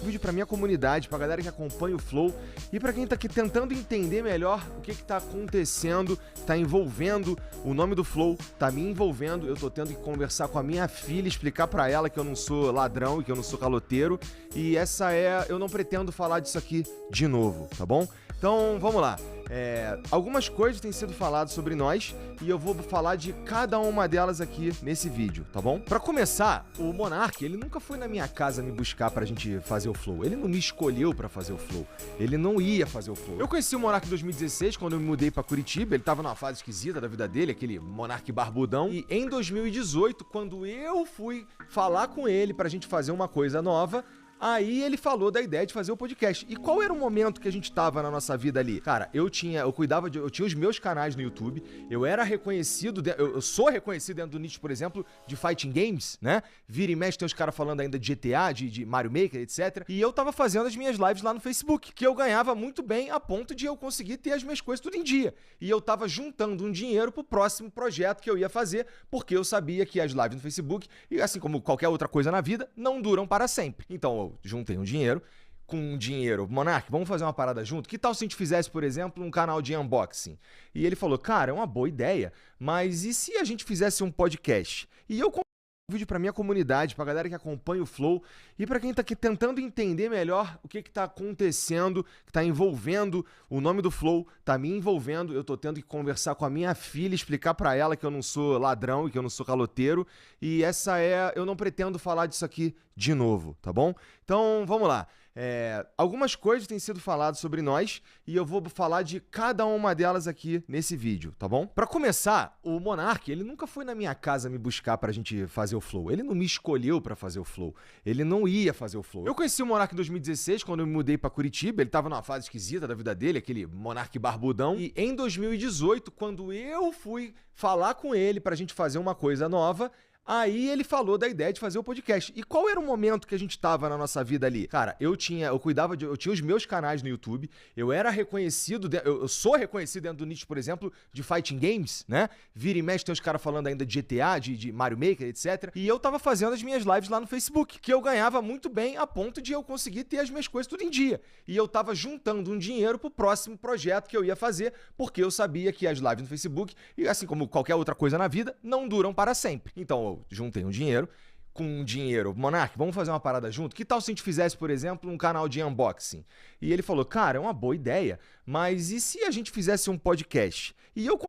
vídeo pra minha comunidade, pra galera que acompanha o Flow e pra quem tá aqui tentando entender melhor o que tá acontecendo, tá envolvendo o nome do Flow, tá me envolvendo. Eu tô tendo que conversar com a minha filha, explicar pra ela que eu não sou ladrão e que eu não sou caloteiro. E eu não pretendo falar disso aqui de novo, tá bom? Então, vamos lá. Algumas coisas têm sido faladas sobre nós e eu vou falar de cada uma delas aqui nesse vídeo, tá bom? Pra começar, o Monark, ele nunca foi na minha casa me buscar pra gente fazer o Flow. Ele não me escolheu pra fazer o Flow. Ele não ia fazer o Flow. Eu conheci o Monark em 2016, quando eu me mudei pra Curitiba. Ele tava numa fase esquisita da vida dele, aquele Monark barbudão. E em 2018, quando eu fui falar com ele pra gente fazer uma coisa nova, aí ele falou da ideia de fazer o podcast. E qual era o momento que a gente tava na nossa vida ali? Cara, eu tinha os meus canais no YouTube, eu era reconhecido, eu sou reconhecido dentro do nicho, por exemplo, de fighting games, né? Vira e mexe tem os caras falando ainda de GTA, de Mario Maker, etc. E eu tava fazendo as minhas lives lá no Facebook, que eu ganhava muito bem a ponto de eu conseguir ter as minhas coisas tudo em dia. E eu tava juntando um dinheiro pro próximo projeto que eu ia fazer, porque eu sabia que as lives no Facebook, e assim como qualquer outra coisa na vida, não duram para sempre. Então, eu juntei um dinheiro. Com um dinheiro, Monark, vamos fazer uma parada junto? Que tal se a gente fizesse, por exemplo, um canal de unboxing? E ele falou, cara, é uma boa ideia, mas e se a gente fizesse um podcast? E eu um vídeo pra minha comunidade, pra galera que acompanha o Flow e pra quem tá aqui tentando entender melhor o que tá acontecendo, que tá envolvendo o nome do Flow, tá me envolvendo. Eu tô tendo que conversar com a minha filha, explicar pra ela que eu não sou ladrão e que eu não sou caloteiro. E eu não pretendo falar disso aqui de novo, tá bom? Então, vamos lá. Algumas coisas têm sido faladas sobre nós e eu vou falar de cada uma delas aqui nesse vídeo, tá bom? Pra começar, o Monark, ele nunca foi na minha casa me buscar pra gente fazer o Flow. Ele não me escolheu pra fazer o Flow. Ele não ia fazer o Flow. Eu conheci o Monark em 2016, quando eu me mudei pra Curitiba. Ele tava numa fase esquisita da vida dele, aquele Monark barbudão. E em 2018, quando eu fui falar com ele pra gente fazer uma coisa nova, aí ele falou da ideia de fazer o podcast. E qual era o momento que a gente tava na nossa vida ali? Cara, eu tinha os meus canais no YouTube, eu era reconhecido, eu sou reconhecido dentro do nicho, por exemplo, de fighting games, né? Vira e mexe tem os caras falando ainda de GTA, de Mario Maker, etc. E eu tava fazendo as minhas lives lá no Facebook, que eu ganhava muito bem a ponto de eu conseguir ter as minhas coisas tudo em dia. E eu tava juntando um dinheiro pro próximo projeto que eu ia fazer, porque eu sabia que as lives no Facebook, e assim como qualquer outra coisa na vida, não duram para sempre. Então, eu juntei um dinheiro. Com um dinheiro, Monark, vamos fazer uma parada junto? Que tal se a gente fizesse, por exemplo, um canal de unboxing? E ele falou, cara, é uma boa ideia, mas e se a gente fizesse um podcast? E eu